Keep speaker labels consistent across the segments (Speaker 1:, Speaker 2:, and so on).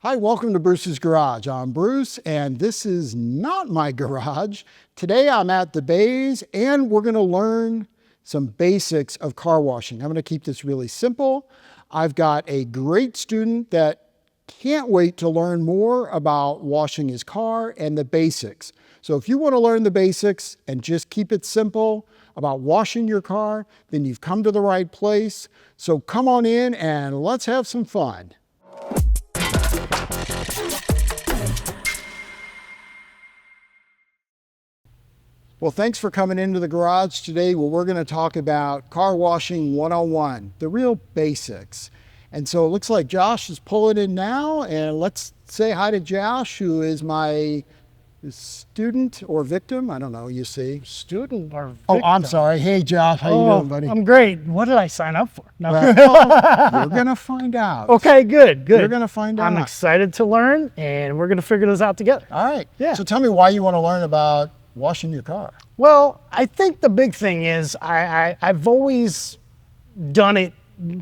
Speaker 1: Hi, welcome to Bruce's Garage. I'm Bruce, and this is not my garage. Today I'm at the Bays, and we're going to learn some basics of car washing. I'm going to keep this really simple. I've got a great student that can't wait to learn more about washing his car and the basics. So if you want to learn the basics and just keep it simple about washing your car, then you've come to the right place. So come on in and let's have some fun. Well, thanks for coming into the garage today. Well, we're going to talk about car washing 101, the real basics. And so it looks like Josh is pulling in now, and let's say hi to Josh, who is my student or victim. I don't know, you see.
Speaker 2: Student or victim?
Speaker 1: Oh, I'm sorry. Hey, Josh, how you doing, buddy?
Speaker 2: I'm great. What did I sign up for? No.
Speaker 1: Well, you're going to find out.
Speaker 2: Okay, good.
Speaker 1: You're going to find out.
Speaker 2: I'm excited to learn, and we're going to figure this out together.
Speaker 1: All right.
Speaker 2: Yeah.
Speaker 1: So tell me why you want to learn about washing your car.
Speaker 2: Well, I think the big thing is I've always done it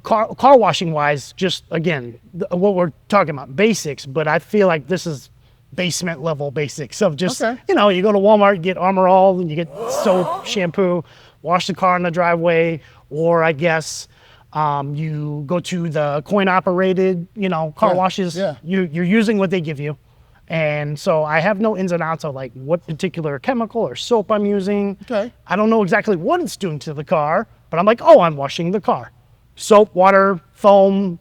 Speaker 2: car washing wise, just again, what we're talking about, basics, but I feel like this is basement level basics of just, you know, you go to Walmart, you get Armor All, and you get soap, shampoo, wash the car in the driveway, or I guess you go to the coin operated, you know, car washes.
Speaker 1: Yeah.
Speaker 2: You're using what they give you. And so I have no ins and outs of like what particular chemical or soap I'm using.
Speaker 1: Okay.
Speaker 2: I don't know exactly what it's doing to the car, but I'm like, oh, I'm washing the car. Soap, water, foam,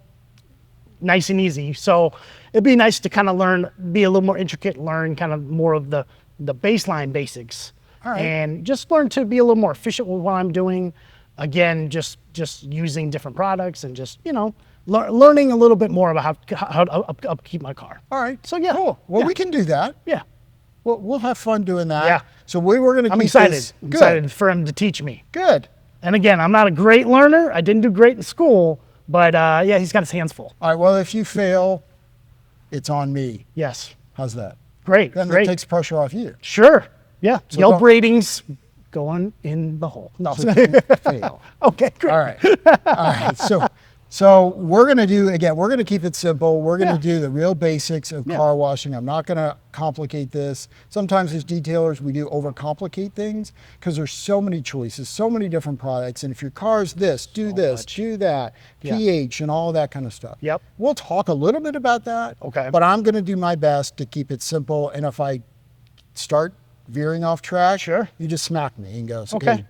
Speaker 2: nice and easy. So it'd be nice to kind of learn, be a little more intricate, learn kind of more of the baseline basics.
Speaker 1: All right.
Speaker 2: And just learn to be a little more efficient with what I'm doing. Again, just using different products and just, you know, learning a little bit more about how to upkeep my car.
Speaker 1: All right.
Speaker 2: So yeah.
Speaker 1: Cool. Well, we can do that.
Speaker 2: Yeah.
Speaker 1: We'll have fun doing that.
Speaker 2: Yeah.
Speaker 1: So we were going to
Speaker 2: I'm
Speaker 1: keep
Speaker 2: excited.
Speaker 1: this.
Speaker 2: I'm excited for him to teach me.
Speaker 1: Good.
Speaker 2: And again, I'm not a great learner. I didn't do great in school, but yeah, he's got his hands full.
Speaker 1: All right. Well, if you fail, it's on me.
Speaker 2: Yes.
Speaker 1: How's that?
Speaker 2: Great.
Speaker 1: Then
Speaker 2: great.
Speaker 1: it takes pressure off you.
Speaker 2: Sure. Yeah.
Speaker 1: So
Speaker 2: Yelp ratings going in the hole. No.
Speaker 1: So don't fail.
Speaker 2: Okay. Great.
Speaker 1: All right. All right. So we're going to do, again, we're going to keep it simple. We're going to do the real basics of car washing. I'm not going to complicate this. Sometimes as detailers, we do overcomplicate things because there's so many choices, so many different products. And if your car's this, do this, do that, pH and all that kind of stuff.
Speaker 2: Yep.
Speaker 1: We'll talk a little bit about that.
Speaker 2: Okay.
Speaker 1: But I'm going to do my best to keep it simple. And if I start veering off track, you just smack me and go, okay,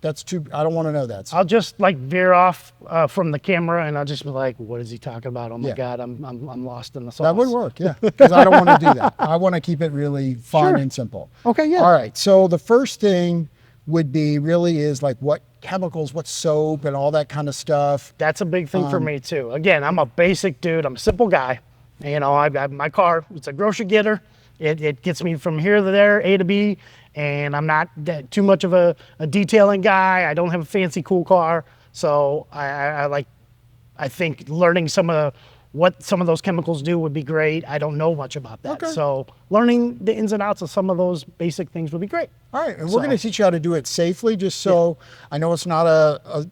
Speaker 1: that's too, I don't want to know that.
Speaker 2: I'll just like veer off from the camera and I'll just be like, what is he talking about? Oh my God, I'm lost in the sauce.
Speaker 1: That would work, yeah, because I don't want to do that. I want to keep it really fun and simple.
Speaker 2: Okay, yeah.
Speaker 1: All right, so the first thing would be really is like what chemicals, what soap and all that kind of stuff.
Speaker 2: That's a big thing for me too. Again, I'm a basic dude. I'm a simple guy. You know, I my car, it's a grocery getter. It gets me from here to there, A to B, and I'm not too much of a detailing guy. I don't have a fancy, cool car. So I think learning what some of those chemicals do would be great. I don't know much about that.
Speaker 1: Okay.
Speaker 2: So learning the ins and outs of some of those basic things would be great.
Speaker 1: All right, and we're going to teach you how to do it safely, just so I know it's not a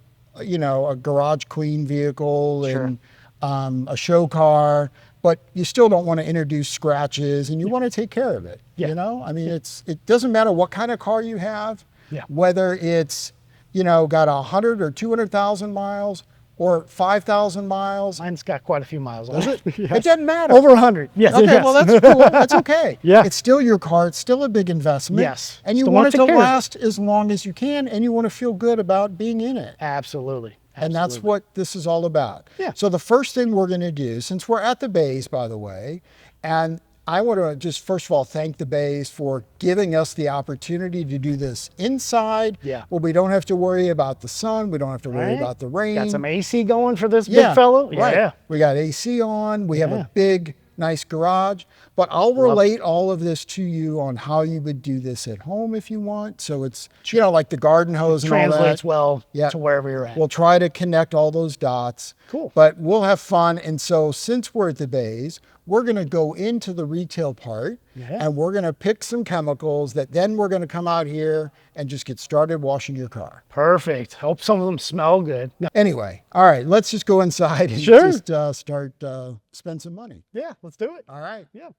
Speaker 1: garage clean vehicle and a show car, but you still don't want to introduce scratches and you want to take care of it. You know, I mean, it doesn't matter what kind of car you have, whether it's, you know, got 100 or 200,000 miles or 5,000 miles.
Speaker 2: Mine's got quite a few miles on it.
Speaker 1: It doesn't matter.
Speaker 2: Over 100. Yes.
Speaker 1: Okay, well, that's cool. That's okay.
Speaker 2: Yeah.
Speaker 1: It's still your car. It's still a big investment.
Speaker 2: Yes.
Speaker 1: And you
Speaker 2: Still
Speaker 1: want
Speaker 2: want
Speaker 1: it
Speaker 2: to
Speaker 1: to
Speaker 2: take care of it.
Speaker 1: last as long as you can, and you want to feel good about being in it.
Speaker 2: Absolutely.
Speaker 1: And that's what this is all about.
Speaker 2: Yeah.
Speaker 1: So the first thing we're going to do, since we're at the Bays, by the way, and I want to just first of all thank the Bays for giving us the opportunity to do this inside.
Speaker 2: Yeah.
Speaker 1: Where we don't have to worry about the sun. We don't have to worry about the rain.
Speaker 2: Got some AC going for this big fellow.
Speaker 1: Right.
Speaker 2: Yeah.
Speaker 1: We got AC on. We have a big, nice garage. But I'll relate all of this to you on how you would do this at home if you want. So it's, you know, like the garden hose and all that.
Speaker 2: Translates well to wherever you're at.
Speaker 1: We'll try to connect all those dots.
Speaker 2: Cool.
Speaker 1: But we'll have fun. And so since we're at the Bays, we're going to go into the retail part
Speaker 2: Yeah.
Speaker 1: and we're gonna pick some chemicals that then we're gonna come out here and just get started washing your car.
Speaker 2: Perfect. Hope some of them smell good.
Speaker 1: Anyway, all right, let's just go inside and
Speaker 2: Sure.
Speaker 1: just start spend some money.
Speaker 2: Yeah, let's do it.
Speaker 1: All right.
Speaker 2: Yeah.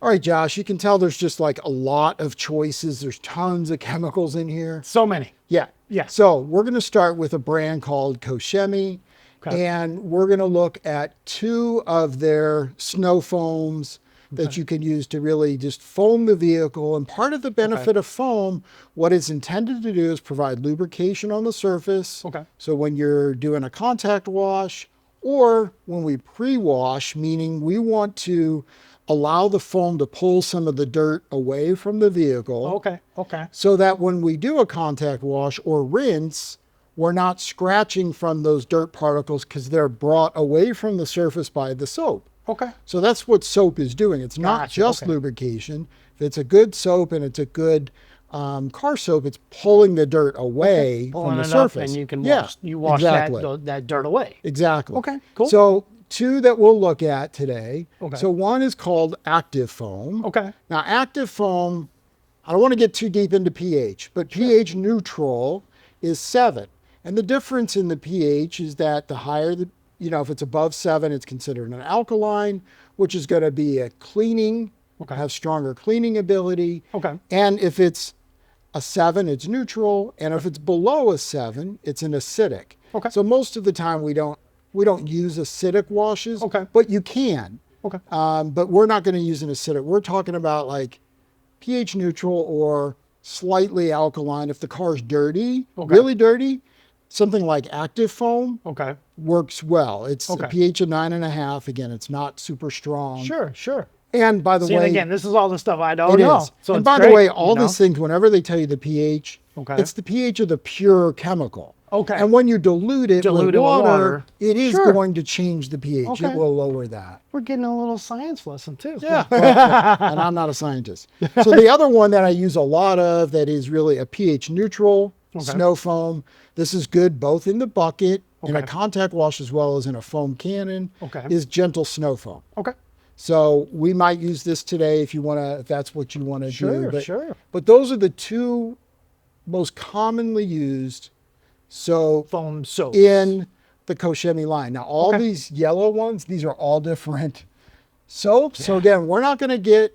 Speaker 1: All right, Josh, you can tell there's just like a lot of choices. There's tons of chemicals in here.
Speaker 2: So many.
Speaker 1: Yeah.
Speaker 2: Yeah.
Speaker 1: So we're going to start with a brand called Koshemi,
Speaker 2: Okay.
Speaker 1: and we're going to look at 2 of their snow foams that you can use to really just foam the vehicle. And part of the benefit of foam, what it's intended to do is provide lubrication on the surface.
Speaker 2: Okay.
Speaker 1: So when you're doing a contact wash or when we pre-wash, meaning we want to allow the foam to pull some of the dirt away from the vehicle.
Speaker 2: Okay. Okay.
Speaker 1: So that when we do a contact wash or rinse, we're not scratching from those dirt particles because they're brought away from the surface by the soap.
Speaker 2: Okay.
Speaker 1: So that's what soap is doing. It's not
Speaker 2: Gotcha,
Speaker 1: just
Speaker 2: okay.
Speaker 1: lubrication. If it's a good soap and it's a good car soap, it's pulling the dirt away
Speaker 2: Pulling
Speaker 1: from the
Speaker 2: it up
Speaker 1: surface.
Speaker 2: and you can
Speaker 1: Yeah,
Speaker 2: wash, wash
Speaker 1: exactly.
Speaker 2: that dirt away.
Speaker 1: Exactly.
Speaker 2: Okay, cool.
Speaker 1: So 2 that we'll look at today.
Speaker 2: Okay.
Speaker 1: So one is called active foam.
Speaker 2: Okay.
Speaker 1: Now, active foam, I don't want to get too deep into pH, but pH neutral is 7. And the difference in the pH is that the higher the, if it's above 7, it's considered an alkaline, which is going to be a cleaning,
Speaker 2: Okay.
Speaker 1: have stronger cleaning ability.
Speaker 2: Okay.
Speaker 1: And if it's a 7, it's neutral. And if it's below a 7, it's an acidic.
Speaker 2: Okay.
Speaker 1: So most of the time we don't use acidic washes,
Speaker 2: Okay.
Speaker 1: but you can.
Speaker 2: Okay.
Speaker 1: But we're not going to use an acidic. We're talking about like pH neutral or slightly alkaline. If the car's dirty,
Speaker 2: Okay.
Speaker 1: really dirty, something like active foam
Speaker 2: Okay.
Speaker 1: works well. It's
Speaker 2: Okay.
Speaker 1: a pH of 9.5. Again, it's not super strong.
Speaker 2: Sure. Sure.
Speaker 1: And by the
Speaker 2: See, and
Speaker 1: way,
Speaker 2: again, this is all the stuff I don't
Speaker 1: it
Speaker 2: know.
Speaker 1: is.
Speaker 2: So
Speaker 1: and
Speaker 2: it's
Speaker 1: by
Speaker 2: great,
Speaker 1: the way, all
Speaker 2: you know?
Speaker 1: these things, whenever they tell you the pH,
Speaker 2: Okay.
Speaker 1: it's the pH of the pure chemical.
Speaker 2: Okay.
Speaker 1: And when you dilute it, with, water, it is
Speaker 2: Sure.
Speaker 1: going to change the pH.
Speaker 2: Okay.
Speaker 1: It will lower that.
Speaker 2: We're getting a little science lesson too.
Speaker 1: Yeah. And I'm not a scientist. So the other one that I use a lot of that is really a pH neutral snow foam. This is good both in the bucket, in a
Speaker 2: Okay.
Speaker 1: contact wash, as well as in a foam cannon,
Speaker 2: Okay.
Speaker 1: is gentle snow foam.
Speaker 2: Okay.
Speaker 1: So we might use this today if that's what you want to
Speaker 2: Sure.
Speaker 1: do.
Speaker 2: Sure.
Speaker 1: But those are the 2 most commonly used
Speaker 2: Foam soap.
Speaker 1: in the Koshemi line. Now, all
Speaker 2: Okay.
Speaker 1: these yellow ones, these are all different soaps. So again, we're not going to get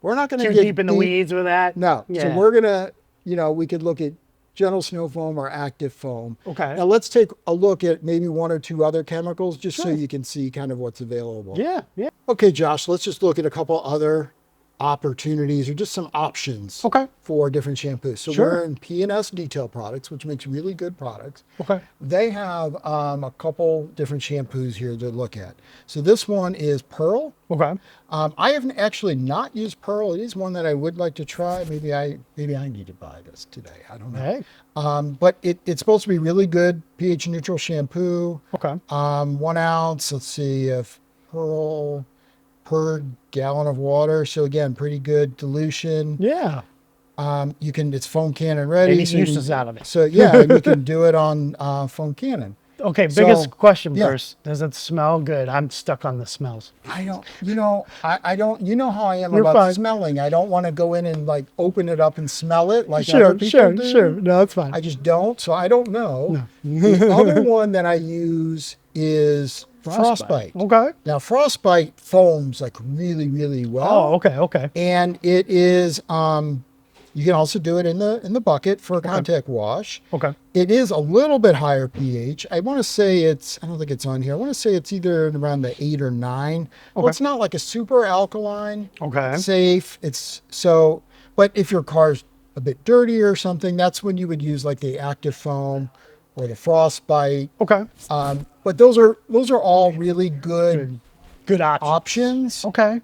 Speaker 2: Too deep in the weeds with that.
Speaker 1: No.
Speaker 2: Yeah.
Speaker 1: So we're going to, we could look at gentle snow foam or active foam.
Speaker 2: Okay.
Speaker 1: Now let's take a look at maybe 1 or 2 other chemicals just so
Speaker 2: Sure.
Speaker 1: you can see kind of what's available.
Speaker 2: Yeah. Yeah.
Speaker 1: Okay, Josh, let's just look at a couple other opportunities or just some options
Speaker 2: Okay.
Speaker 1: for different shampoos. So
Speaker 2: Sure.
Speaker 1: we're in P&S Detail Products, which makes really good products.
Speaker 2: Okay.
Speaker 1: They have a couple different shampoos here to look at. So this one is Pearl.
Speaker 2: Okay.
Speaker 1: I haven't actually not used Pearl. It is one that I would like to try. Maybe I need to buy this today. I don't know.
Speaker 2: Hey.
Speaker 1: But it's supposed to be really good pH neutral shampoo.
Speaker 2: Okay.
Speaker 1: 1 ounce. Let's see if Pearl per gallon of water. So again, pretty good dilution.
Speaker 2: Yeah.
Speaker 1: It's foam cannon ready.
Speaker 2: Any
Speaker 1: so you can-
Speaker 2: uses out of it.
Speaker 1: So yeah, you can do it on foam cannon.
Speaker 2: Okay. Biggest question
Speaker 1: yeah.
Speaker 2: first. Does it smell good? I'm stuck on the smells.
Speaker 1: I don't, I don't, how I am
Speaker 2: You're
Speaker 1: about
Speaker 2: fine.
Speaker 1: smelling. I don't want to go in and like open it up and smell it like
Speaker 2: Sure.
Speaker 1: other people
Speaker 2: Sure.
Speaker 1: do.
Speaker 2: Sure. No, it's fine.
Speaker 1: I just don't. So I don't know. The other one that I use is Frostbite.
Speaker 2: Okay.
Speaker 1: Now Frostbite foams like really, really well.
Speaker 2: Oh. Okay. Okay.
Speaker 1: And it is, you can also do it in the bucket for a contact wash.
Speaker 2: Okay.
Speaker 1: It is a little bit higher pH. I want to say I don't think it's on here. I want to say it's either around the 8 or 9. Well,
Speaker 2: Okay.
Speaker 1: it's not like a super alkaline.
Speaker 2: Okay.
Speaker 1: Safe. But if your car's a bit dirty or something, that's when you would use like the active foam or the Frostbite.
Speaker 2: Okay.
Speaker 1: But those are all really good
Speaker 2: Good option.
Speaker 1: options.
Speaker 2: Okay.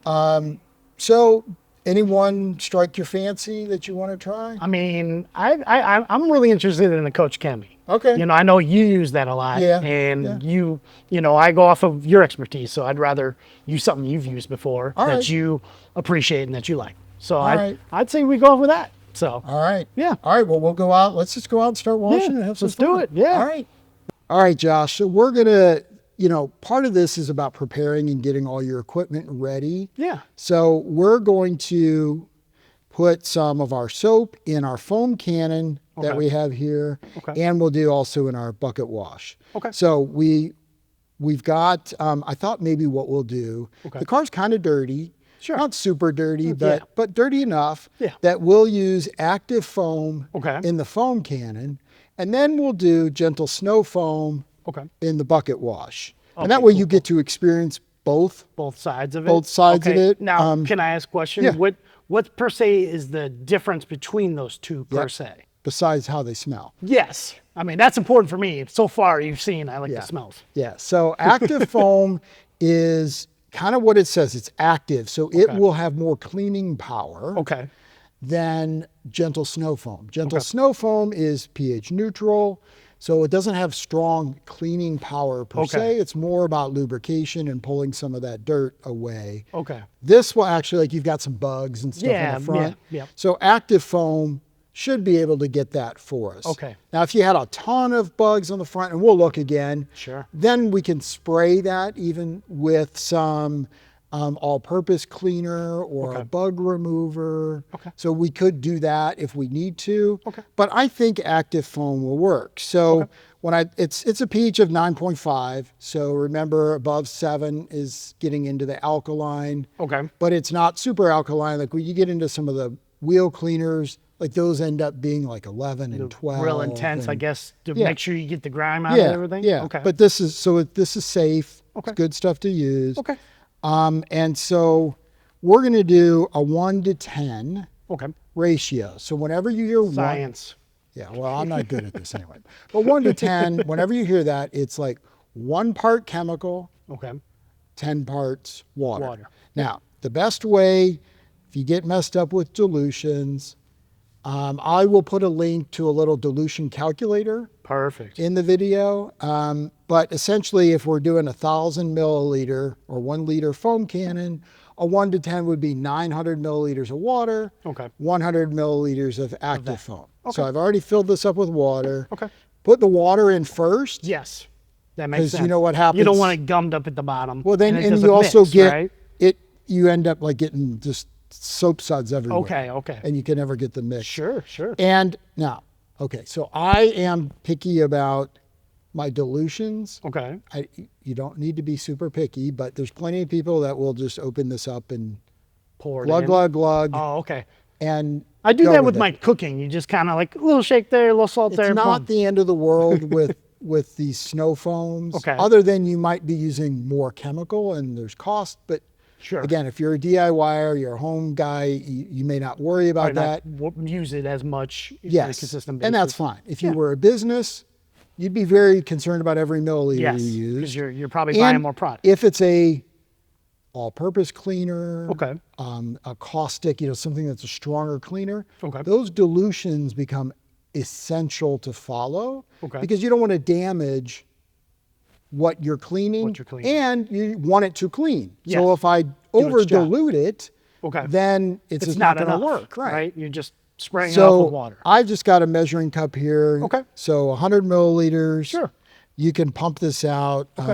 Speaker 1: So anyone strike your fancy that you want to try?
Speaker 2: I mean, I'm really interested in the Coach Chemi.
Speaker 1: Okay.
Speaker 2: You know, I know you use that a lot.
Speaker 1: Yeah,
Speaker 2: And
Speaker 1: yeah.
Speaker 2: you know, I go off of your expertise, so I'd rather use something you've used before
Speaker 1: All
Speaker 2: that
Speaker 1: right.
Speaker 2: you appreciate and that you like. So
Speaker 1: right.
Speaker 2: I'd say we go off with that. So
Speaker 1: All right.
Speaker 2: Yeah.
Speaker 1: All right. Well, we'll go out. Let's just go out and start washing
Speaker 2: Yeah,
Speaker 1: and have some
Speaker 2: let's do
Speaker 1: fun.
Speaker 2: it. Yeah.
Speaker 1: All right. All right, Josh. So we're going to you know, part of this is about preparing and getting all your equipment ready.
Speaker 2: Yeah.
Speaker 1: So we're going to put some of our soap in our foam cannon that
Speaker 2: Okay.
Speaker 1: we have here,
Speaker 2: Okay.
Speaker 1: and we'll do also in our bucket wash.
Speaker 2: Okay.
Speaker 1: So we've got, I thought maybe what we'll do,
Speaker 2: Okay.
Speaker 1: the car's kind of dirty.
Speaker 2: Sure.
Speaker 1: Not super dirty,
Speaker 2: Yeah.
Speaker 1: but dirty enough
Speaker 2: Yeah.
Speaker 1: that we'll use active foam
Speaker 2: Okay.
Speaker 1: in the foam cannon, and then we'll do gentle snow foam
Speaker 2: Okay.
Speaker 1: in the bucket wash. And
Speaker 2: Okay,
Speaker 1: that way
Speaker 2: cool,
Speaker 1: you get to experience both.
Speaker 2: Both sides of it.
Speaker 1: Both sides of
Speaker 2: Okay.
Speaker 1: it.
Speaker 2: Now, can I ask a question?
Speaker 1: yeah.
Speaker 2: What per se is the difference between those two per se?
Speaker 1: Besides how they smell.
Speaker 2: Yes. I mean, that's important for me. So far, you've seen I like
Speaker 1: Yeah.
Speaker 2: the smells.
Speaker 1: Yeah. So active foam is kind of what it says. It's active. So it
Speaker 2: Okay.
Speaker 1: will have more cleaning power
Speaker 2: Okay.
Speaker 1: than gentle snow foam. Gentle snow foam is pH neutral. So it doesn't have strong cleaning power per
Speaker 2: Okay.
Speaker 1: se. It's more about lubrication and pulling some of that dirt away.
Speaker 2: Okay.
Speaker 1: This will actually, like, you've got some bugs and stuff
Speaker 2: Yeah,
Speaker 1: in the front.
Speaker 2: yeah.
Speaker 1: So active foam should be able to get that for us.
Speaker 2: Okay.
Speaker 1: Now, if you had a ton of bugs on the front, and we'll look again,
Speaker 2: Sure.
Speaker 1: then we can spray that even with some all-purpose cleaner or
Speaker 2: Okay.
Speaker 1: a bug remover.
Speaker 2: Okay.
Speaker 1: So we could do that if we need to.
Speaker 2: Okay.
Speaker 1: But I think active foam will work. So when it's a pH of 9.5. So remember, above 7 is getting into the alkaline.
Speaker 2: Okay.
Speaker 1: But it's not super alkaline. Like when you get into some of the wheel cleaners, like those end up being like 11 and 12.
Speaker 2: Real intense, I
Speaker 1: and-
Speaker 2: guess, to
Speaker 1: Yeah.
Speaker 2: make sure you get the grime out
Speaker 1: Yeah,
Speaker 2: of everything.
Speaker 1: yeah.
Speaker 2: Okay.
Speaker 1: But this is safe.
Speaker 2: Okay.
Speaker 1: It's good stuff to use.
Speaker 2: Okay.
Speaker 1: And so we're going to do a 1 to 10
Speaker 2: Okay.
Speaker 1: ratio. So whenever you hear
Speaker 2: Science.
Speaker 1: yeah, well, I'm not good at this anyway. But 1 to 10, whenever you hear that, it's like 1 part chemical,
Speaker 2: Okay.
Speaker 1: 10 parts water.
Speaker 2: Water.
Speaker 1: Now, the best way, if you get messed up with dilutions, I will put a link to a little dilution calculator
Speaker 2: Perfect.
Speaker 1: in the video. But essentially, if we're doing 1,000 milliliter or 1 liter foam cannon, a 1 to 10 would be 900 milliliters of water,
Speaker 2: Okay.
Speaker 1: 100 milliliters of active foam.
Speaker 2: Okay.
Speaker 1: So I've already filled this up with water.
Speaker 2: Okay.
Speaker 1: Put the water in first.
Speaker 2: Yes. That makes
Speaker 1: 'Cause
Speaker 2: sense.
Speaker 1: you know what happens-
Speaker 2: You don't want it gummed up at the bottom.
Speaker 1: Well, then,
Speaker 2: it
Speaker 1: and
Speaker 2: doesn't
Speaker 1: you also
Speaker 2: mix,
Speaker 1: get
Speaker 2: right?
Speaker 1: it, you end up like getting just soap suds everywhere.
Speaker 2: Okay, okay.
Speaker 1: And you can never get the mix.
Speaker 2: Sure, sure.
Speaker 1: And now, okay, so I am picky about my dilutions.
Speaker 2: Okay.
Speaker 1: You don't need to be super picky, but there's plenty of people that will just open this up and
Speaker 2: Pour it
Speaker 1: glug,
Speaker 2: in.
Speaker 1: glug, glug,
Speaker 2: Oh, okay.
Speaker 1: and
Speaker 2: I do
Speaker 1: go
Speaker 2: that with
Speaker 1: it.
Speaker 2: my cooking. You just kind of like a little shake there, a little salt
Speaker 1: It's
Speaker 2: there.
Speaker 1: not
Speaker 2: boom.
Speaker 1: the end of the world with these snow foams.
Speaker 2: Okay.
Speaker 1: Other than you might be using more chemical and there's cost, but
Speaker 2: Sure.
Speaker 1: again, if you're a DIYer, you're a home guy, you may not worry about
Speaker 2: Might
Speaker 1: that.
Speaker 2: not use it as much on a
Speaker 1: Yes,
Speaker 2: consistent basis.
Speaker 1: and that's fine. If you
Speaker 2: Yeah.
Speaker 1: were a business, you'd be very concerned about every milliliter
Speaker 2: Yes,
Speaker 1: you use.
Speaker 2: because you're probably buying more product.
Speaker 1: If it's a all-purpose cleaner,
Speaker 2: Okay.
Speaker 1: A caustic, something that's a stronger cleaner,
Speaker 2: Okay.
Speaker 1: those dilutions become essential to follow
Speaker 2: Okay.
Speaker 1: because you don't want to damage what you're cleaning,
Speaker 2: What you're cleaning.
Speaker 1: and you want it to clean.
Speaker 2: Yes.
Speaker 1: So if I
Speaker 2: its
Speaker 1: over
Speaker 2: job.
Speaker 1: dilute it,
Speaker 2: Okay.
Speaker 1: then it's just
Speaker 2: not
Speaker 1: not going to
Speaker 2: enough,
Speaker 1: work, right?
Speaker 2: You're just spraying it off
Speaker 1: So
Speaker 2: with water.
Speaker 1: I've just got a measuring cup here.
Speaker 2: Okay.
Speaker 1: So 100 milliliters.
Speaker 2: Sure.
Speaker 1: You can pump this out.
Speaker 2: Okay.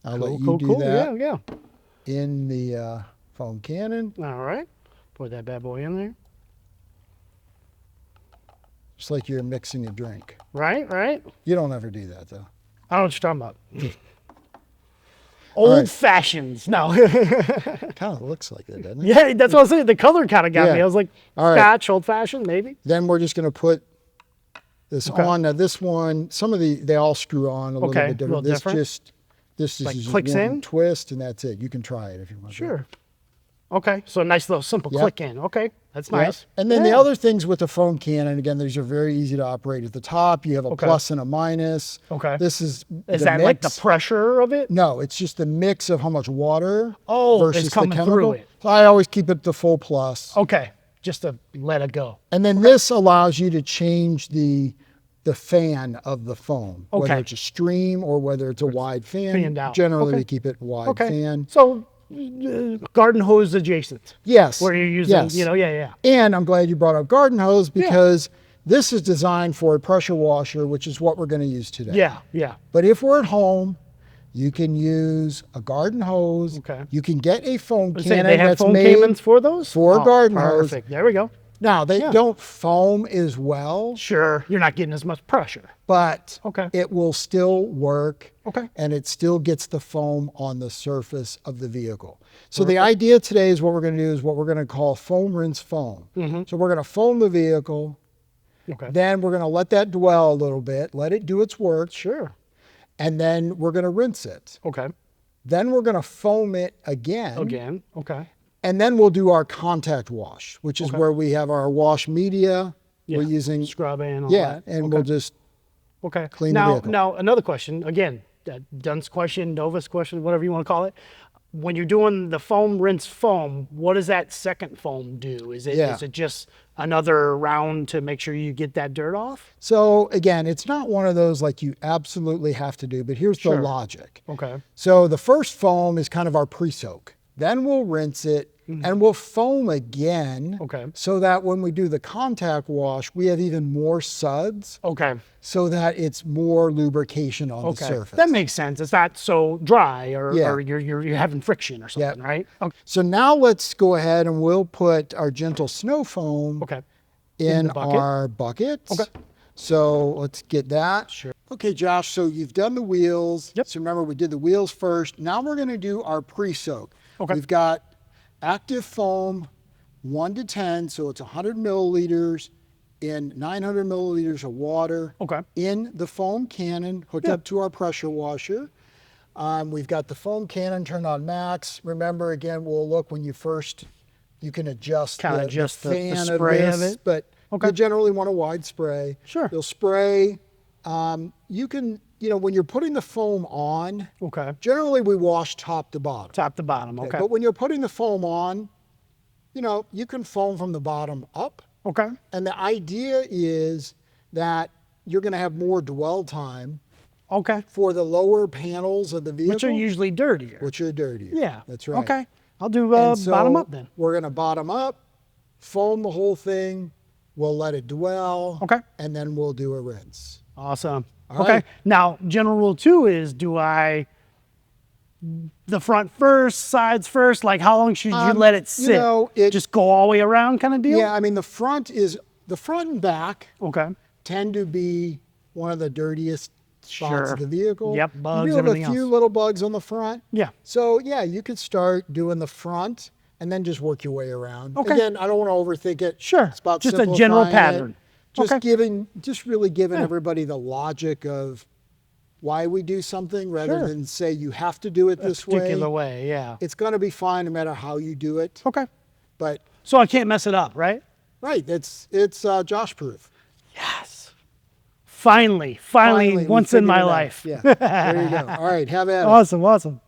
Speaker 1: I'll let you
Speaker 2: Cool,
Speaker 1: do
Speaker 2: cool.
Speaker 1: that
Speaker 2: Yeah,
Speaker 1: in the foam cannon.
Speaker 2: yeah. All right. Put that bad boy in there.
Speaker 1: Just like you're mixing a drink.
Speaker 2: Right, right.
Speaker 1: You don't ever do that though.
Speaker 2: I don't know what you're talking about.
Speaker 1: right.
Speaker 2: Old fashions. No.
Speaker 1: It kind of looks like that, doesn't it?
Speaker 2: Yeah, that's what I was saying. The color kind of got me.
Speaker 1: Yeah.
Speaker 2: I was like,
Speaker 1: All right.
Speaker 2: Scotch, old fashioned, maybe.
Speaker 1: Then we're just going to put this
Speaker 2: Okay.
Speaker 1: on. Now this one, some of they all screw on a little
Speaker 2: Okay,
Speaker 1: bit different.
Speaker 2: a little
Speaker 1: This
Speaker 2: different.
Speaker 1: this is
Speaker 2: Like
Speaker 1: just
Speaker 2: clicks
Speaker 1: one
Speaker 2: in?
Speaker 1: twist and that's it. You can try it if you want. to.
Speaker 2: Sure. Okay. So a nice little simple
Speaker 1: Yep.
Speaker 2: click in. Okay. That's
Speaker 1: Yep.
Speaker 2: nice.
Speaker 1: And then the
Speaker 2: Yeah.
Speaker 1: other things with the foam cannon, again, these are very easy to operate. At the top, you have a
Speaker 2: Okay.
Speaker 1: plus and a minus.
Speaker 2: Okay.
Speaker 1: This is
Speaker 2: Is
Speaker 1: the
Speaker 2: that like the
Speaker 1: mix.
Speaker 2: pressure of it?
Speaker 1: No, it's just the mix of how much water
Speaker 2: Oh,
Speaker 1: versus
Speaker 2: it's coming
Speaker 1: the
Speaker 2: through
Speaker 1: chemical.
Speaker 2: it.
Speaker 1: So I always keep it the full plus.
Speaker 2: Okay. Just to let it go.
Speaker 1: And then this allows you to change the fan of the foam, whether
Speaker 2: Okay.
Speaker 1: it's a stream or whether it's a wide fan.
Speaker 2: fanned out.
Speaker 1: Generally,
Speaker 2: Okay.
Speaker 1: we keep it wide
Speaker 2: Okay.
Speaker 1: fan.
Speaker 2: So garden hose adjacent.
Speaker 1: Yes.
Speaker 2: Where you're using,
Speaker 1: yes.
Speaker 2: yeah.
Speaker 1: And I'm glad you brought up garden hose because this is designed for a pressure washer, which is what we're going to use today.
Speaker 2: Yeah.
Speaker 1: But if we're at home, You can use a garden hose.
Speaker 2: Okay.
Speaker 1: You can get a foam
Speaker 2: Let's
Speaker 1: cannon
Speaker 2: say they have
Speaker 1: that's
Speaker 2: foam
Speaker 1: made
Speaker 2: cannons for those?
Speaker 1: for
Speaker 2: Oh,
Speaker 1: garden hose.
Speaker 2: Perfect. There we go.
Speaker 1: Now, they
Speaker 2: Yeah.
Speaker 1: don't foam as well,
Speaker 2: Sure. You're not getting as much pressure.
Speaker 1: but
Speaker 2: Okay.
Speaker 1: it will still work.
Speaker 2: Okay.
Speaker 1: And it still gets the foam on the surface of the vehicle. So the idea today is what we're going to do is what we're going to call foam rinse foam. So we're going to foam the vehicle.
Speaker 2: Okay.
Speaker 1: Then we're going to let that dwell a little bit, let it do its work,
Speaker 2: Sure.
Speaker 1: and then we're going to rinse it.
Speaker 2: Okay.
Speaker 1: Then we're going to foam it again.
Speaker 2: Again. Okay.
Speaker 1: And then we'll do our contact wash, which is
Speaker 2: Okay.
Speaker 1: where we have our wash media.
Speaker 2: Yeah.
Speaker 1: We're using,
Speaker 2: Scrubbing and all
Speaker 1: yeah,
Speaker 2: that.
Speaker 1: and
Speaker 2: Okay.
Speaker 1: we'll just
Speaker 2: Okay.
Speaker 1: clean the
Speaker 2: now,
Speaker 1: vehicle.
Speaker 2: Now, another question. Again, Dunn's question, Nova's question, whatever you want to call it. When you're doing the foam rinse foam, what does that second foam do? Is it
Speaker 1: Yeah.
Speaker 2: is it just another round to make sure you get that dirt off?
Speaker 1: So again, it's not one of those like you absolutely have to do, but here's
Speaker 2: Sure.
Speaker 1: the logic.
Speaker 2: Okay.
Speaker 1: So the first foam is kind of our pre-soak. Then we'll rinse it and we'll foam again.
Speaker 2: Okay.
Speaker 1: So that when we do the contact wash, we have even more suds
Speaker 2: Okay.
Speaker 1: so that it's more lubrication on the
Speaker 2: Okay.
Speaker 1: surface.
Speaker 2: That makes sense. It's not so dry or,
Speaker 1: Yeah.
Speaker 2: or you're having friction or something, right? Okay.
Speaker 1: So now let's go ahead and we'll put our gentle snow foam
Speaker 2: Okay.
Speaker 1: in
Speaker 2: the bucket?
Speaker 1: our buckets.
Speaker 2: Okay.
Speaker 1: So let's get that.
Speaker 2: Sure.
Speaker 1: Okay, Josh, so you've done the wheels.
Speaker 2: Yep.
Speaker 1: So remember, we did the wheels first. Now we're going to do our pre-soak.
Speaker 2: Okay.
Speaker 1: We've got active foam 1 to 10, so it's 100 milliliters in 900 milliliters of water
Speaker 2: Okay.
Speaker 1: in the foam cannon hooked
Speaker 2: Yeah.
Speaker 1: up to our pressure washer. We've got the foam cannon turned on max. Remember, again, we'll look when you first, you can adjust
Speaker 2: Kinda adjust the
Speaker 1: fan
Speaker 2: spray of
Speaker 1: this,
Speaker 2: it.
Speaker 1: but
Speaker 2: Okay.
Speaker 1: you generally want a wide spray.
Speaker 2: Sure.
Speaker 1: You'll spray. You can, when you're putting the foam on,
Speaker 2: Okay.
Speaker 1: generally we wash top to bottom.
Speaker 2: Top to bottom. Okay.
Speaker 1: But when you're putting the foam on, you can foam from the bottom up.
Speaker 2: Okay.
Speaker 1: And the idea is that you're going to have more dwell time
Speaker 2: Okay.
Speaker 1: for the lower panels of the vehicle,
Speaker 2: Which are usually dirtier.
Speaker 1: which are dirtier.
Speaker 2: Yeah.
Speaker 1: That's right.
Speaker 2: Okay. I'll do
Speaker 1: And so
Speaker 2: bottom up then.
Speaker 1: We're going to bottom up, foam the whole thing. We'll let it dwell.
Speaker 2: Okay.
Speaker 1: And then we'll do a rinse.
Speaker 2: Awesome.
Speaker 1: All
Speaker 2: Okay.
Speaker 1: right.
Speaker 2: Now, general rule 2 is do I the front first, sides first? Like how long should you let it sit? Just go all the way around kind of deal?
Speaker 1: Yeah, I mean, the front and back
Speaker 2: Okay.
Speaker 1: tend to be one of the dirtiest spots
Speaker 2: Sure.
Speaker 1: of the vehicle.
Speaker 2: Yep, bugs,
Speaker 1: You do have
Speaker 2: everything
Speaker 1: a few
Speaker 2: else.
Speaker 1: little bugs on the front.
Speaker 2: Yeah.
Speaker 1: So yeah, you could start doing the front and then just work your way around.
Speaker 2: Okay.
Speaker 1: Again, I don't want to overthink it.
Speaker 2: Sure.
Speaker 1: It's about
Speaker 2: Just a general
Speaker 1: simplifying it.
Speaker 2: pattern.
Speaker 1: Just
Speaker 2: Okay.
Speaker 1: really giving
Speaker 2: Yeah.
Speaker 1: everybody the logic of why we do something rather
Speaker 2: Sure.
Speaker 1: than say you have to do it this
Speaker 2: Particular
Speaker 1: way.
Speaker 2: way, yeah.
Speaker 1: It's going to be fine no matter how you do it.
Speaker 2: Okay.
Speaker 1: But
Speaker 2: So I can't mess it up, right?
Speaker 1: right, it's Josh proof.
Speaker 2: Yes. Finally,
Speaker 1: we
Speaker 2: once in
Speaker 1: figured
Speaker 2: my
Speaker 1: it out.
Speaker 2: life.
Speaker 1: Yeah. There you go. All right, have at it.
Speaker 2: Awesome, awesome.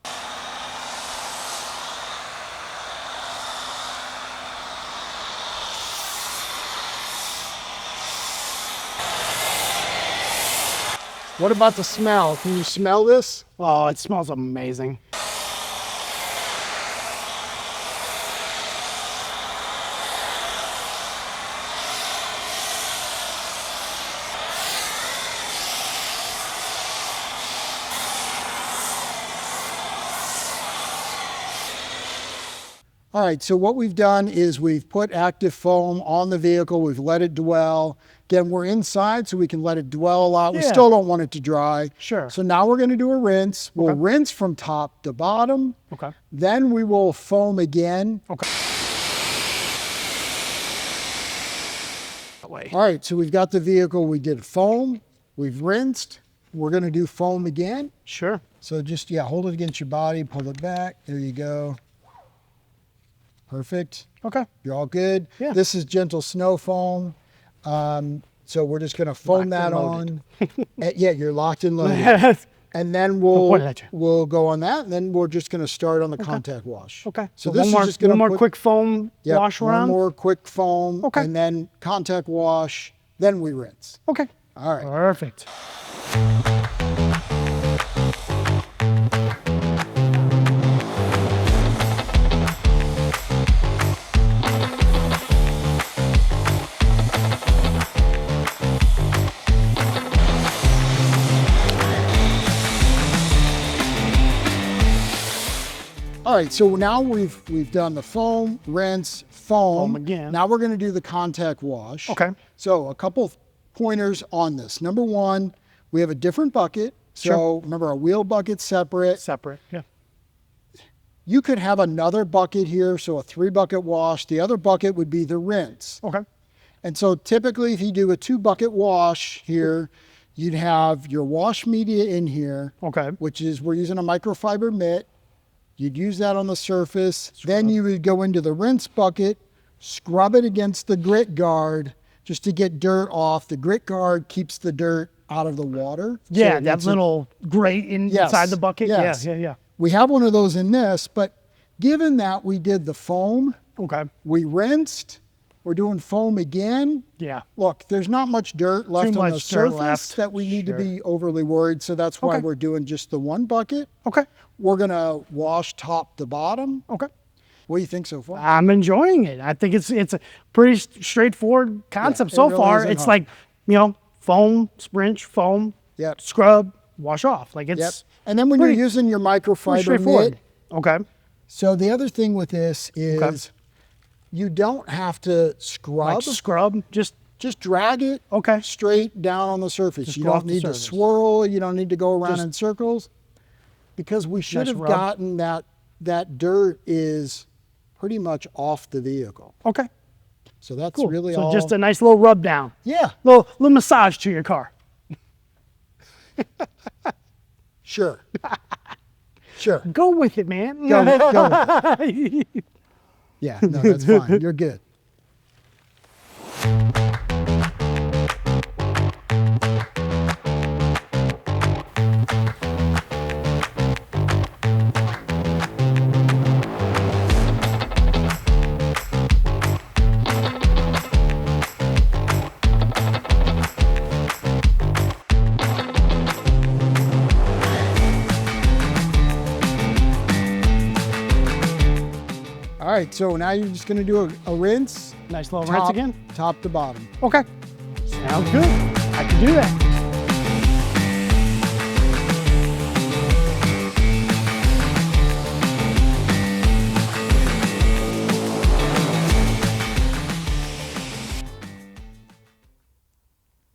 Speaker 1: What about the smell? Can you smell this?
Speaker 2: Oh, it smells amazing.
Speaker 1: All right, so what we've done is we've put active foam on the vehicle. We've let it dwell. Again, we're inside, so we can let it dwell a lot. We
Speaker 2: Yeah.
Speaker 1: still don't want it to dry.
Speaker 2: Sure.
Speaker 1: So now we're going to do a rinse. We'll
Speaker 2: Okay.
Speaker 1: rinse from top to bottom.
Speaker 2: Okay.
Speaker 1: Then we will foam again.
Speaker 2: Okay. That way.
Speaker 1: All right, so we've got the vehicle. We did foam. We've rinsed. We're going to do foam again.
Speaker 2: Sure.
Speaker 1: So just, yeah, hold it against your body. Pull it back. There you go. Perfect.
Speaker 2: Okay.
Speaker 1: You're all good.
Speaker 2: Yeah.
Speaker 1: This is gentle snow foam. So we're just going to foam
Speaker 2: Locked and
Speaker 1: that
Speaker 2: loaded.
Speaker 1: on. Yeah, you're locked and loaded. And then
Speaker 2: point at you.
Speaker 1: we'll go on that. And then we're just going to start on the contact wash.
Speaker 2: Okay.
Speaker 1: So
Speaker 2: So
Speaker 1: this
Speaker 2: one
Speaker 1: is just going
Speaker 2: more
Speaker 1: to
Speaker 2: quick foam
Speaker 1: Yep,
Speaker 2: wash
Speaker 1: one
Speaker 2: around.
Speaker 1: more quick foam.
Speaker 2: Okay.
Speaker 1: And then contact wash. Then we rinse.
Speaker 2: Okay.
Speaker 1: All right.
Speaker 2: Perfect.
Speaker 1: right, so now we've done the foam, rinse, foam.
Speaker 2: Foam again.
Speaker 1: Now we're gonna do the contact wash.
Speaker 2: Okay.
Speaker 1: So a couple pointers on this. Number one, we have a different bucket. So
Speaker 2: Sure.
Speaker 1: remember, our wheel bucket's separate.
Speaker 2: Separate. Yeah.
Speaker 1: You could have another bucket here, so a 3-bucket wash. The other bucket would be the rinse.
Speaker 2: Okay.
Speaker 1: And so typically if you do a 2-bucket wash here, you'd have your wash media in here,
Speaker 2: Okay.
Speaker 1: which is, we're using a microfiber mitt. You'd use that on the surface. Then you would go into the rinse bucket, scrub it against the grit guard just to get dirt off. The grit guard keeps the dirt out of the water.
Speaker 2: Yeah,
Speaker 1: So
Speaker 2: that
Speaker 1: it's a-
Speaker 2: little grate inside the bucket.
Speaker 1: yes.
Speaker 2: Yeah.
Speaker 1: We have one of those in this, but given that we did the foam,
Speaker 2: Okay.
Speaker 1: we rinsed, we're doing foam again.
Speaker 2: Yeah.
Speaker 1: Look, there's not much dirt left
Speaker 2: Too
Speaker 1: on the
Speaker 2: much dirt
Speaker 1: surface
Speaker 2: left.
Speaker 1: that we need
Speaker 2: Sure.
Speaker 1: to be overly worried. So that's why
Speaker 2: Okay.
Speaker 1: we're doing just the 1 bucket.
Speaker 2: Okay.
Speaker 1: We're gonna wash top to bottom.
Speaker 2: Okay.
Speaker 1: What do you think so far?
Speaker 2: I'm enjoying it. I think it's a pretty straightforward concept
Speaker 1: it
Speaker 2: so
Speaker 1: really
Speaker 2: far.
Speaker 1: isn't
Speaker 2: It's
Speaker 1: hard.
Speaker 2: like, foam, rinse, foam,
Speaker 1: Yep.
Speaker 2: scrub, wash off. Like
Speaker 1: Yep.
Speaker 2: it's
Speaker 1: And then when
Speaker 2: pretty-
Speaker 1: you're using your
Speaker 2: pretty
Speaker 1: microfiber
Speaker 2: straightforward.
Speaker 1: mitt,
Speaker 2: Okay.
Speaker 1: so the other thing with this is
Speaker 2: Okay.
Speaker 1: you don't have to scrub.
Speaker 2: Like scrub, just
Speaker 1: Just drag it
Speaker 2: okay.
Speaker 1: straight down on the surface.
Speaker 2: Just
Speaker 1: You
Speaker 2: go off
Speaker 1: don't
Speaker 2: the
Speaker 1: need to
Speaker 2: surface.
Speaker 1: swirl. You don't need to go around
Speaker 2: Just-
Speaker 1: in circles, because we should
Speaker 2: Nice
Speaker 1: have
Speaker 2: rub.
Speaker 1: gotten that dirt is pretty much off the vehicle.
Speaker 2: Okay.
Speaker 1: So that's
Speaker 2: Cool.
Speaker 1: really
Speaker 2: so
Speaker 1: all.
Speaker 2: just a nice little rub down,
Speaker 1: yeah,
Speaker 2: little massage to your car.
Speaker 1: sure. Sure.
Speaker 2: Go with it, man.
Speaker 1: Go. Yeah, no, that's fine. You're good. All right, so now you're just going to do a rinse.
Speaker 2: Nice little rinse again.
Speaker 1: Top to bottom.
Speaker 2: Okay. Sounds good. I can do that.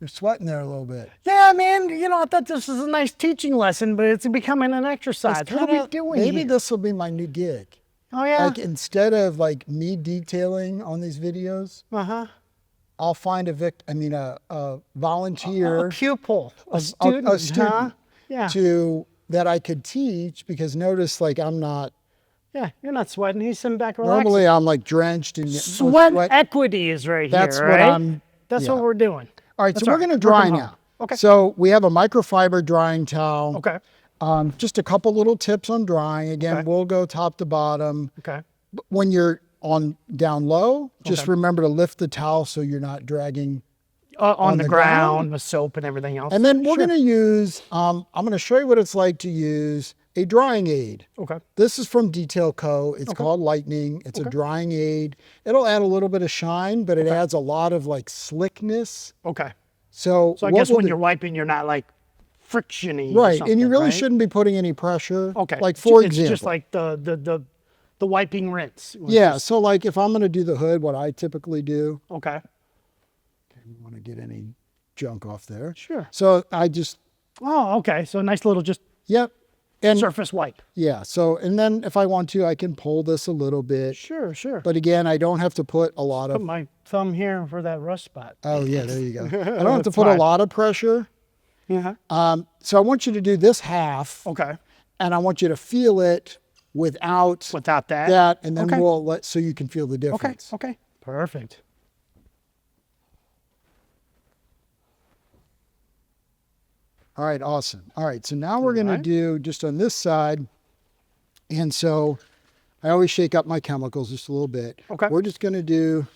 Speaker 1: You're sweating there a little bit.
Speaker 2: Yeah, man. I thought this was a nice teaching lesson, but it's becoming an exercise. What are we doing
Speaker 1: Maybe
Speaker 2: here?
Speaker 1: this will be my new gig.
Speaker 2: Oh yeah.
Speaker 1: Like, instead of like me detailing on these videos, I'll find a volunteer,
Speaker 2: A pupil, a
Speaker 1: a
Speaker 2: student,
Speaker 1: student
Speaker 2: huh? Yeah.
Speaker 1: that I could teach, because notice, like, I'm not,
Speaker 2: Yeah, you're not sweating. He's sitting back relaxing.
Speaker 1: normally I'm like drenched in
Speaker 2: Sweat equity is right
Speaker 1: That's
Speaker 2: here,
Speaker 1: what
Speaker 2: right? That's
Speaker 1: yeah.
Speaker 2: what we're doing.
Speaker 1: All right,
Speaker 2: That's
Speaker 1: so we're
Speaker 2: all right.
Speaker 1: going to dry
Speaker 2: Working
Speaker 1: now.
Speaker 2: hard. Okay.
Speaker 1: So we have a microfiber drying towel.
Speaker 2: Okay.
Speaker 1: Just a couple little tips on drying. Again,
Speaker 2: Okay.
Speaker 1: we'll go top to bottom.
Speaker 2: Okay.
Speaker 1: When you're on down low, just
Speaker 2: Okay.
Speaker 1: remember to lift the towel so you're not dragging.
Speaker 2: On the
Speaker 1: the
Speaker 2: ground,
Speaker 1: ground?
Speaker 2: the soap and everything else.
Speaker 1: And then we're
Speaker 2: Sure.
Speaker 1: going to use, I'm going to show you what it's like to use a drying aid.
Speaker 2: Okay.
Speaker 1: This is from Detail Co. It's called Lightning. It's a drying aid. It'll add a little bit of shine, but it adds a lot of like slickness.
Speaker 2: Okay.
Speaker 1: So,
Speaker 2: So I
Speaker 1: what
Speaker 2: guess
Speaker 1: we'll
Speaker 2: when
Speaker 1: do-
Speaker 2: you're wiping, you're not like friction-y. or
Speaker 1: right, and you
Speaker 2: something,
Speaker 1: really
Speaker 2: right?
Speaker 1: shouldn't be putting any pressure.
Speaker 2: Okay.
Speaker 1: Like, for
Speaker 2: it's
Speaker 1: example,
Speaker 2: just like the wiping rinse.
Speaker 1: yeah. So like if I'm going to do the hood, what I typically do,
Speaker 2: Okay.
Speaker 1: I don't want to get any junk off there.
Speaker 2: Sure.
Speaker 1: So I just,
Speaker 2: Oh, okay. So a nice little just
Speaker 1: yep. And
Speaker 2: surface wipe.
Speaker 1: yeah, so, and then if I want to, I can pull this a little bit.
Speaker 2: Sure, sure.
Speaker 1: But again, I don't have to put a lot
Speaker 2: Put
Speaker 1: of,
Speaker 2: my thumb here for that rust spot.
Speaker 1: oh yeah, there you go. I don't have to
Speaker 2: That's
Speaker 1: put a
Speaker 2: fine.
Speaker 1: lot of pressure.
Speaker 2: Yeah.
Speaker 1: So I want you to do this half,
Speaker 2: Okay.
Speaker 1: and I want you to feel it without
Speaker 2: Without that.
Speaker 1: that, and then
Speaker 2: Okay.
Speaker 1: we'll let, so you can feel the
Speaker 2: Okay.
Speaker 1: difference.
Speaker 2: Okay. Perfect.
Speaker 1: All right, awesome. All right, so now we're going to
Speaker 2: Alright.
Speaker 1: do just on this side. And so I always shake up my chemicals just a little bit.
Speaker 2: Okay.
Speaker 1: We're just going to do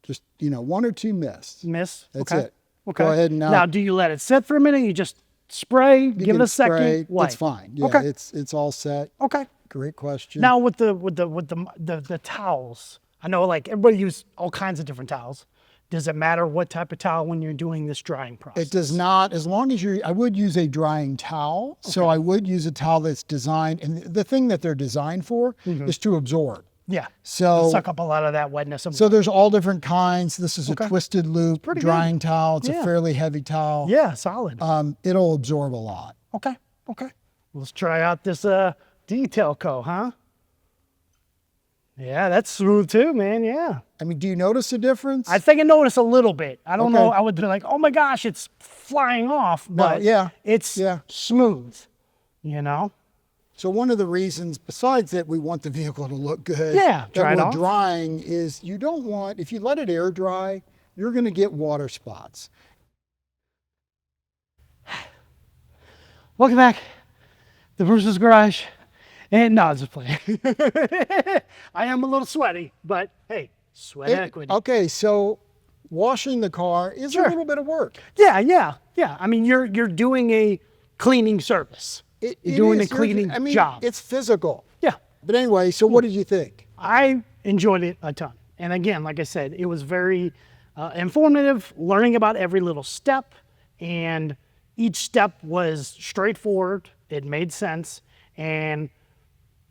Speaker 1: just, 1 or 2 mists.
Speaker 2: Miss.
Speaker 1: That's
Speaker 2: okay.
Speaker 1: it.
Speaker 2: Okay.
Speaker 1: Go ahead and
Speaker 2: now, do you let it sit for a minute? You just spray,
Speaker 1: you
Speaker 2: give it
Speaker 1: can
Speaker 2: a second,
Speaker 1: spray.
Speaker 2: wipe.
Speaker 1: It's fine. Yeah,
Speaker 2: Okay.
Speaker 1: it's all set.
Speaker 2: Okay.
Speaker 1: Great question.
Speaker 2: Now with the towels, I know like everybody uses all kinds of different towels. Does it matter what type of towel when you're doing this drying process?
Speaker 1: It does not, as long as I would use a drying towel. So I would use a towel that's designed, and the thing that they're designed for is to absorb.
Speaker 2: Yeah.
Speaker 1: So,
Speaker 2: Suck up a lot of that wetness.
Speaker 1: so there's all different kinds. This is a twisted loop
Speaker 2: pretty
Speaker 1: drying towel. It's
Speaker 2: Yeah.
Speaker 1: a fairly heavy towel.
Speaker 2: Yeah, solid.
Speaker 1: It'll absorb a lot.
Speaker 2: Okay. Let's try out this detail coat, huh? Yeah, that's smooth too, man. Yeah.
Speaker 1: I mean, do you notice a difference?
Speaker 2: I think I noticed a little bit. I don't
Speaker 1: Okay.
Speaker 2: know. I would be like, oh my gosh, it's flying off. But
Speaker 1: yeah.
Speaker 2: it's
Speaker 1: Yeah.
Speaker 2: smooth, you know?
Speaker 1: So one of the reasons, besides that we want the vehicle to look good,
Speaker 2: Yeah,
Speaker 1: that
Speaker 2: dry it
Speaker 1: we're
Speaker 2: off.
Speaker 1: drying is you don't want, if you let it air dry, you're going to get water spots.
Speaker 2: Welcome back to Bruce's garage. And no, it's just playing. I am a little sweaty, but hey, sweat equity.
Speaker 1: Okay, so washing the car is a little bit of work.
Speaker 2: Yeah. I mean, you're doing a cleaning service. You're doing a cleaning job.
Speaker 1: It's physical.
Speaker 2: Yeah.
Speaker 1: But anyway, so what did you think?
Speaker 2: I enjoyed it a ton. And again, like I said, it was very informative, learning about every little step. And each step was straightforward. It made sense. And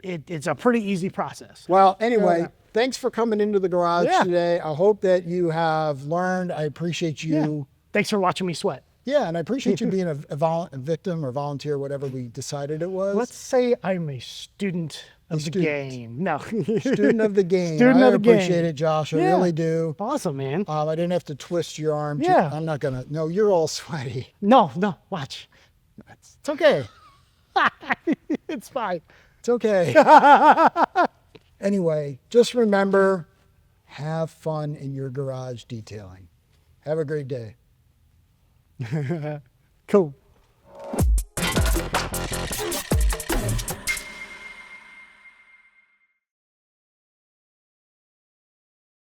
Speaker 2: it's a pretty easy process.
Speaker 1: Well, anyway, thanks for coming into the garage
Speaker 2: Yeah.
Speaker 1: today. I hope that you have learned. I appreciate you.
Speaker 2: Yeah. Thanks for watching me sweat.
Speaker 1: Yeah, and I appreciate you being a victim or volunteer, whatever we decided it was.
Speaker 2: Let's say I'm a student of the
Speaker 1: student.
Speaker 2: game. No.
Speaker 1: Student of the game.
Speaker 2: Student
Speaker 1: I
Speaker 2: of the game.
Speaker 1: appreciate it, Josh. I
Speaker 2: Yeah.
Speaker 1: really do.
Speaker 2: Awesome, man.
Speaker 1: I didn't have to twist your arm.
Speaker 2: Yeah.
Speaker 1: I'm not going to. No, you're all sweaty.
Speaker 2: No, watch.
Speaker 1: It's okay.
Speaker 2: It's fine.
Speaker 1: It's okay. Anyway, just remember, have fun in your garage detailing. Have a great day.
Speaker 2: Cool.